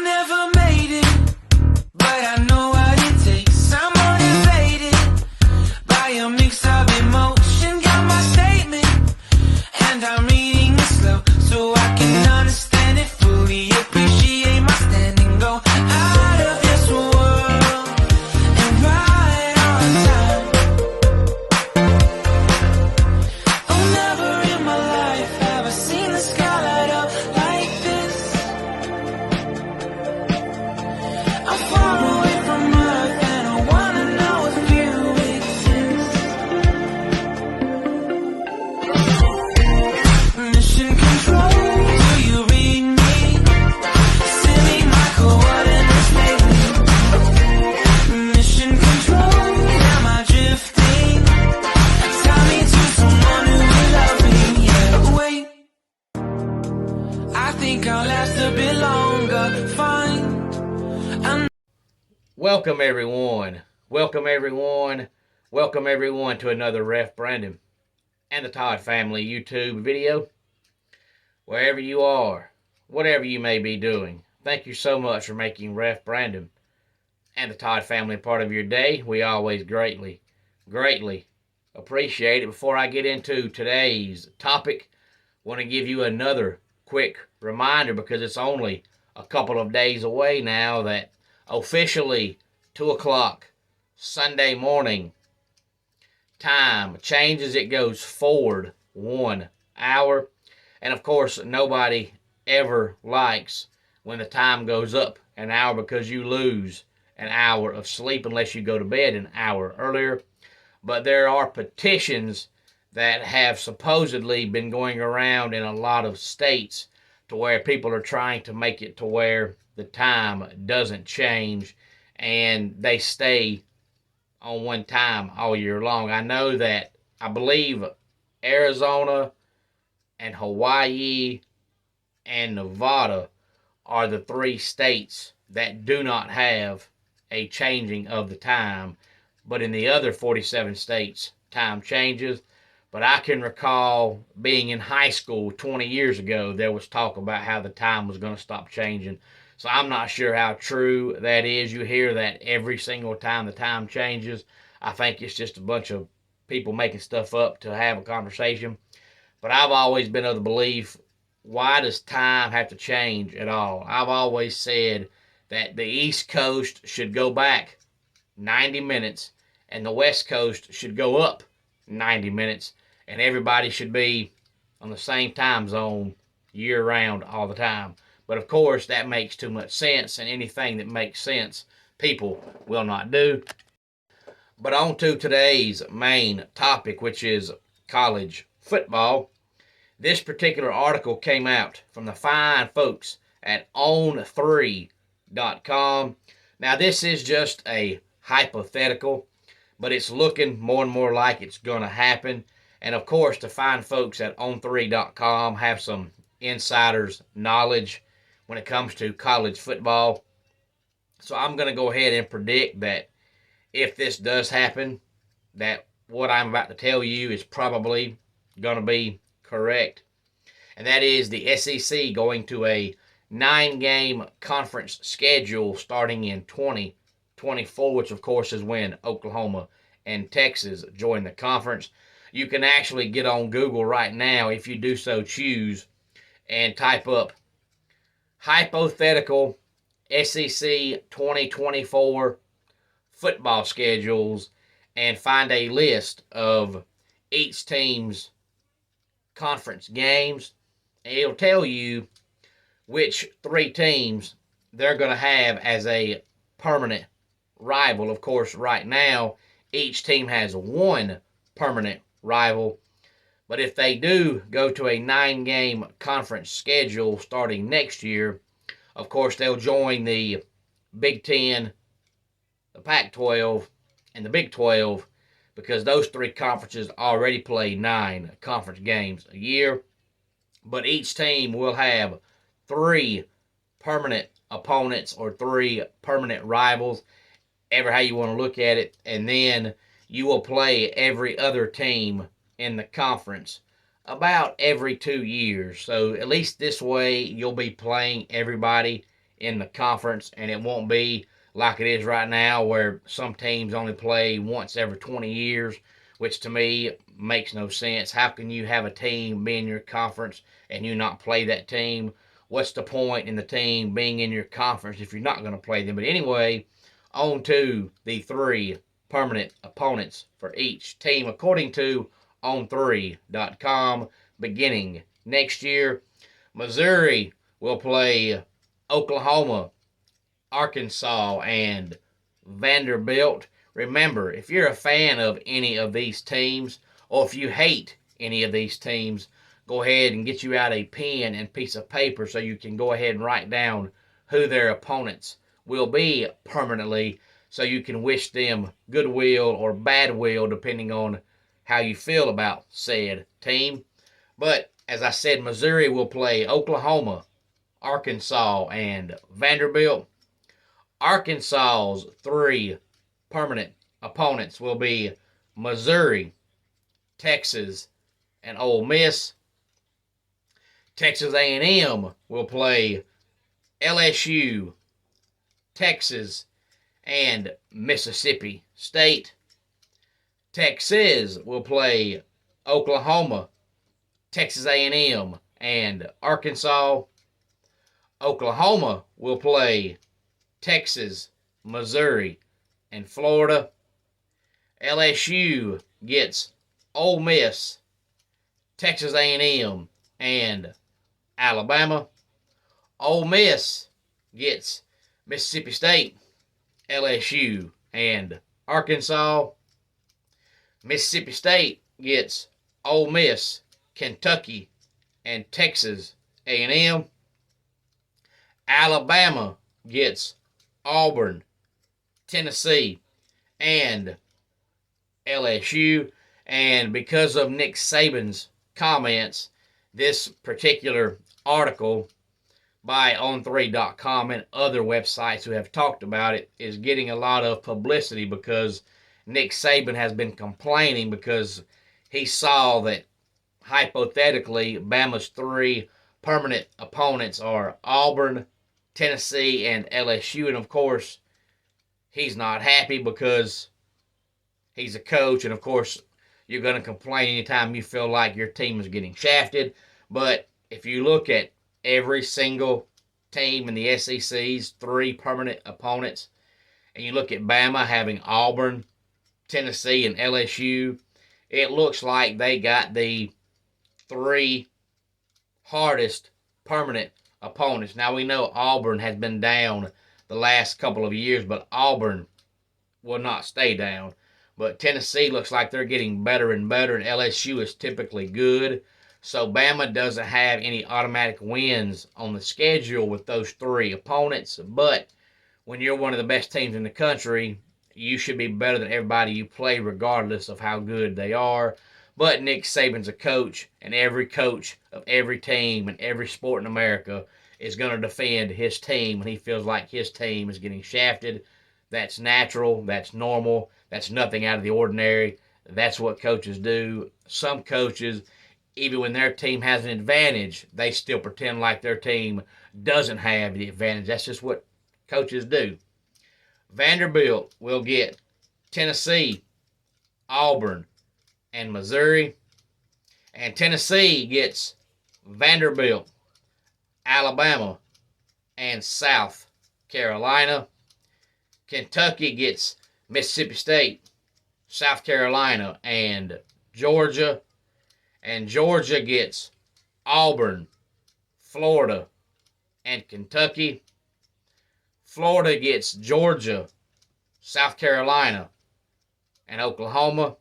never made it, but I know what it takes. I'm motivated by a mix of emotion. Got my statement, and I'm reading it slow so I can understand it fully. Appreciate my standing, go out of this world and right on time. Oh, never in my life have I seen the sky light up like this. I'm far away from Earth and I wanna know if you exist. Mission control, do you read me? Send me my coordinates lately. Mission control, am I drifting? Tie me to someone who will love me, yeah. Wait, I think I'll last a bit longer. Fine. Welcome everyone. Welcome everyone. Welcome everyone to another Ref Brandon and the Todd Family YouTube video. Wherever you are, whatever you may be doing, thank you so much for making Ref Brandon and the Todd Family part of your day. We always greatly appreciate it. Before I get into today's topic, I want to give you another quick reminder because it's only a couple of days away now that officially 2 o'clock Sunday morning time changes. It goes forward 1 hour. And of course, nobody ever likes when the time goes up an hour because you lose an hour of sleep unless you go to bed an hour earlier. But there are petitions that have supposedly been going around in a lot of states to where people are trying to make it to where the time doesn't change and they stay on one time all year long. I know that I believe Arizona and Hawaii and Nevada are the 3 states that do not have a changing of the time, but in the other 47 states, time changes. But I can recall being in high school 20 years ago, there was talk about how the time was going to stop changing. So I'm not sure how true that is. You hear that every single time the time changes. I think it's just a bunch of people making stuff up to have a conversation. But I've always been of the belief, why does time have to change at all? I've always said that the East Coast should go back 90 minutes and the West Coast should go up 90 minutes. And everybody should be on the same time zone year-round all the time. But of course, that makes too much sense, and anything that makes sense, people will not do. But on to today's main topic, which is college football. This particular article came out from the fine folks at On3.com. Now, this is just a hypothetical, but it's looking more and more like it's going to happen. And of course, the fine folks at On3.com have some insider's knowledge when it comes to college football. So I'm going to go ahead and predict that if this does happen, that what I'm about to tell you is probably going to be correct. And that is the SEC going to a 9-game conference schedule starting in 2024, which of course is when Oklahoma and Texas join the conference. You can actually get on Google right now, if you do so choose, and type up hypothetical SEC 2024 football schedules and find a list of each team's conference games. And it'll tell you which 3 teams they're going to have as a permanent rival. Of course, right now, each team has 1 permanent rival. But if they do go to a 9-game conference schedule starting next year, of course, they'll join the Big Ten, the Pac-12, and the Big 12 because those 3 conferences already play 9 conference games a year. But each team will have 3 permanent opponents or 3 permanent rivals, ever how you want to look at it. And then you will play every other team in the conference about every 2 years. So at least this way you'll be playing everybody in the conference, and it won't be like it is right now where some teams only play once every 20 years, which to me makes no sense. How can you have a team be in your conference and you not play that team? What's the point in the team being in your conference if you're not going to play them? But anyway, on to the 3 permanent opponents for each team according to On3.com beginning next year. Missouri will play Oklahoma, Arkansas, and Vanderbilt. Remember, if you're a fan of any of these teams, or if you hate any of these teams, go ahead and get you out a pen and piece of paper so you can go ahead and write down who their opponents will be permanently so you can wish them goodwill or bad will depending on how you feel about said team. But as I said, Missouri will play Oklahoma, Arkansas, and Vanderbilt. Arkansas's 3 permanent opponents will be Missouri, Texas, and Ole Miss. Texas A&M will play LSU, Texas, and Mississippi State. Texas will play Oklahoma, Texas A&M, and Arkansas. Oklahoma will play Texas, Missouri, and Florida. LSU gets Ole Miss, Texas A&M, and Alabama. Ole Miss gets Mississippi State, LSU, and Arkansas. Mississippi State gets Ole Miss, Kentucky, and Texas A&M. Alabama gets Auburn, Tennessee, and LSU. And because of Nick Saban's comments, this particular article by On3.com and other websites who have talked about it is getting a lot of publicity because Nick Saban has been complaining because he saw that hypothetically Bama's 3 permanent opponents are Auburn, Tennessee, and LSU. And of course, he's not happy because he's a coach. And of course, you're going to complain anytime you feel like your team is getting shafted. But if you look at every single team in the SEC's 3 permanent opponents, and you look at Bama having Auburn, Tennessee, and LSU, it looks like they got the 3 hardest permanent opponents. Now, we know Auburn has been down the last couple of years, but Auburn will not stay down. But Tennessee looks like they're getting better and better, and LSU is typically good. So Bama doesn't have any automatic wins on the schedule with those 3 opponents. But when you're one of the best teams in the country, you should be better than everybody you play regardless of how good they are. But Nick Saban's a coach, and every coach of every team and every sport in America is going to defend his team when he feels like his team is getting shafted. That's natural. That's normal. That's nothing out of the ordinary. That's what coaches do. Some coaches, even when their team has an advantage, they still pretend like their team doesn't have the advantage. That's just what coaches do. Vanderbilt will get Tennessee, Auburn, and Missouri. And Tennessee gets Vanderbilt, Alabama, and South Carolina. Kentucky gets Mississippi State, South Carolina, and Georgia. And Georgia gets Auburn, Florida, and Kentucky. Florida gets Georgia, South Carolina, and Oklahoma.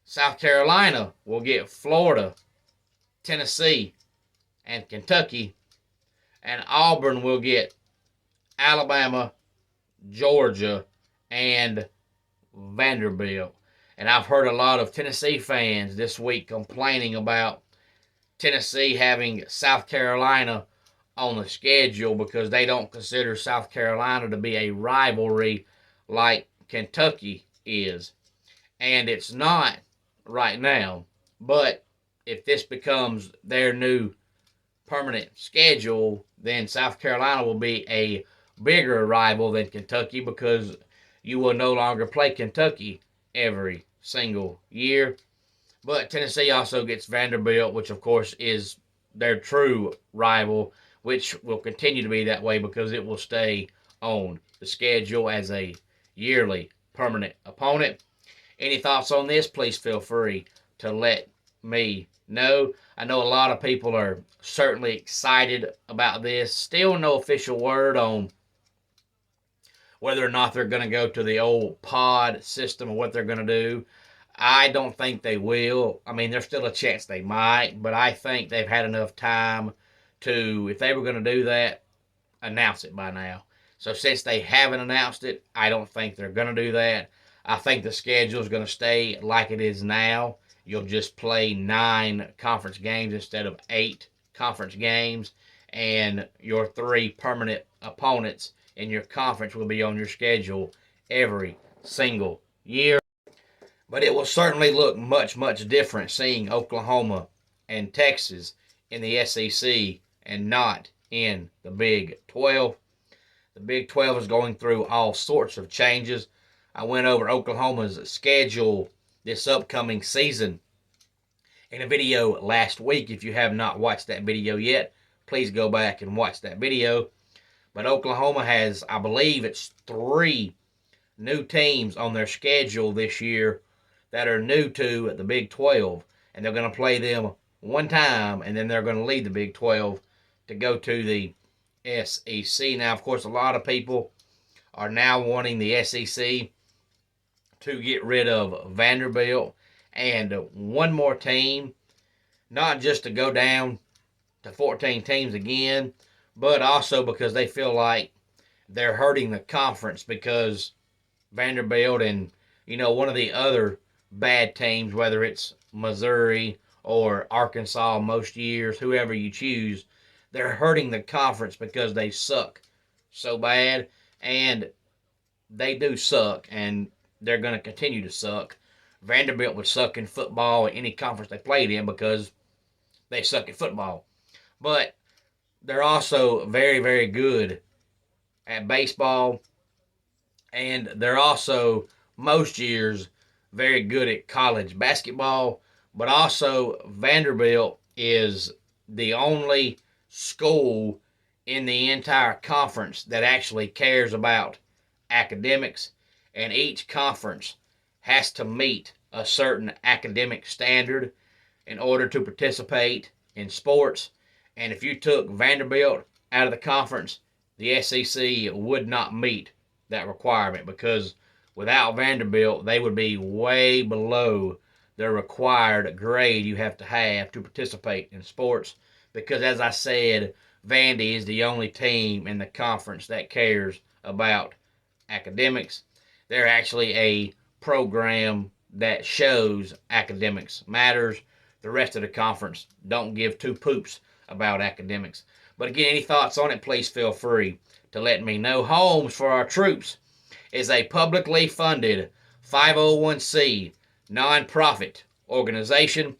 South Carolina will get Florida, Tennessee, and Kentucky. And Auburn will get Alabama, Georgia, and Vanderbilt. And I've heard a lot of Tennessee fans this week complaining about Tennessee having South Carolina on the schedule because they don't consider South Carolina to be a rivalry like Kentucky is. And it's not right now. But if this becomes their new permanent schedule, then South Carolina will be a bigger rival than Kentucky because you will no longer play Kentucky every single year. But Tennessee also gets Vanderbilt, which of course is their true rival, which will continue to be that way because it will stay on the schedule as a yearly permanent opponent. Any thoughts on this? Please feel free to let me know. I know a lot of people are certainly excited about this. Still no official word on whether or not they're going to go to the old pod system or what they're going to do. I don't think they will. I mean, there's still a chance they might, but I think they've had enough time to, if they were going to do that, announce it by now. So since they haven't announced it, I don't think they're going to do that. I think the schedule is going to stay like it is now. You'll just play 9 conference games instead of 8 conference games, and your 3 permanent opponents in your conference will be on your schedule every single year. But it will certainly look much, much different seeing Oklahoma and Texas in the SEC and not in the Big 12. The Big 12 is going through all sorts of changes. I went over Oklahoma's schedule this upcoming season in a video last week. If you have not watched that video yet, please go back and watch that video. But Oklahoma has, I believe it's 3 new teams on their schedule this year that are new to the Big 12. And they're going to play them one time, and then they're going to leave the Big 12 to go to the SEC. Now, of course, a lot of people are now wanting the SEC to get rid of Vanderbilt and one more team, not just to go down to 14 teams again, but also because they feel like they're hurting the conference because Vanderbilt and, one of the other bad teams, whether it's Missouri or Arkansas most years, whoever you choose, they're hurting the conference because they suck so bad, and they do suck, and they're going to continue to suck. Vanderbilt would suck in football in any conference they played in because they suck at football. But they're also very, very good at baseball, and they're also, most years, very good at college basketball. But also, Vanderbilt is the only school in the entire conference that actually cares about academics, and each conference has to meet a certain academic standard in order to participate in sports. And if you took Vanderbilt out of the conference, the SEC would not meet that requirement because without Vanderbilt, they would be way below the required grade you have to participate in sports. Because as I said, Vandy is the only team in the conference that cares about academics. They're actually a program that shows academics matters. The rest of the conference don't give 2 poops about academics. But again, any thoughts on it, please feel free to let me know. Homes for Our Troops is a publicly funded 501c nonprofit organization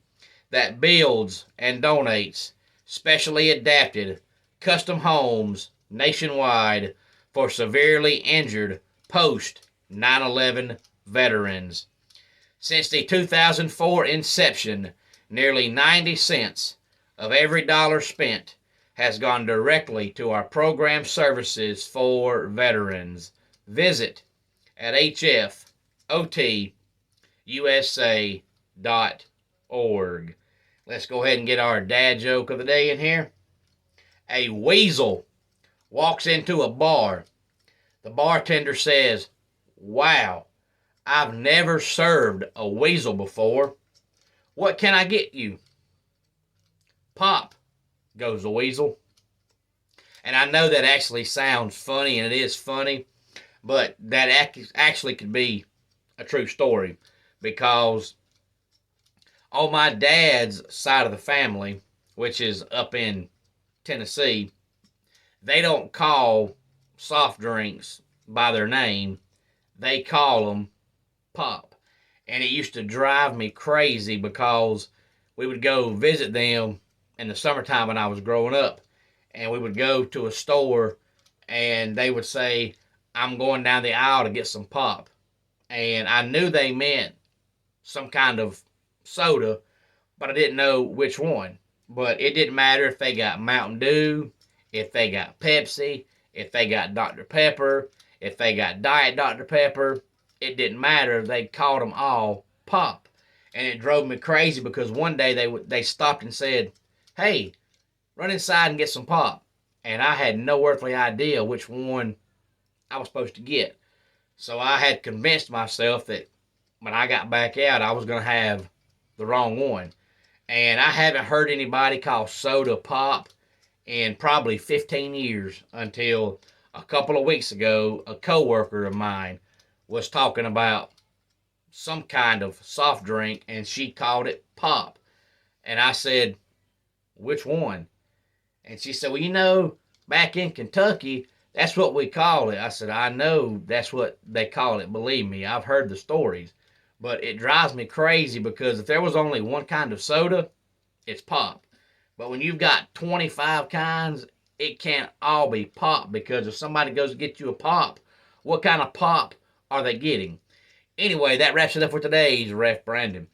that builds and donates specially adapted custom homes nationwide for severely injured post 9/11 veterans. Since the 2004 inception, nearly 90 cents of every dollar spent has gone directly to our program services for veterans. Visit at hfotusa.org. Let's go ahead and get our dad joke of the day in here. A weasel walks into a bar. The bartender says, "Wow, I've never served a weasel before. What can I get you?" "Pop," goes the weasel. And I know that actually sounds funny, and it is funny, but that actually could be a true story because on my dad's side of the family, which is up in Tennessee, they don't call soft drinks by their name. They call them pop. And it used to drive me crazy because we would go visit them in the summertime when I was growing up. And we would go to a store and they would say, I'm going down the aisle to get some pop. And I knew they meant some kind of soda, but I didn't know which one. But it didn't matter if they got Mountain Dew, if they got Pepsi, if they got Dr. Pepper, if they got Diet Dr. Pepper. It didn't matter. They called them all pop. And it drove me crazy because one day they stopped and said, hey, run inside and get some pop. And I had no earthly idea which one I was supposed to get. So I had convinced myself that when I got back out, I was going to have the wrong one. And I haven't heard anybody call soda pop in probably 15 years until a couple of weeks ago, a coworker of mine was talking about some kind of soft drink and she called it pop. And I said, which one? And she said, well, you know, back in Kentucky, that's what we call it. I said, I know that's what they call it. Believe me, I've heard the stories. But it drives me crazy because if there was only one kind of soda, it's pop. But when you've got 25 kinds, it can't all be pop because if somebody goes to get you a pop, what kind of pop are they getting? Anyway, that wraps it up for today's Ref Brandon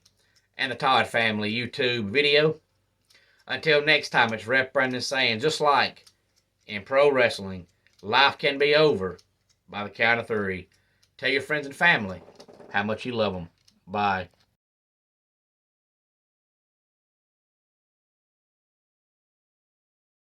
and the Todd Family YouTube video. Until next time, it's Ref Brandon saying, just like in pro wrestling, life can be over by the count of 3. Tell your friends and family how much you love them. Bye.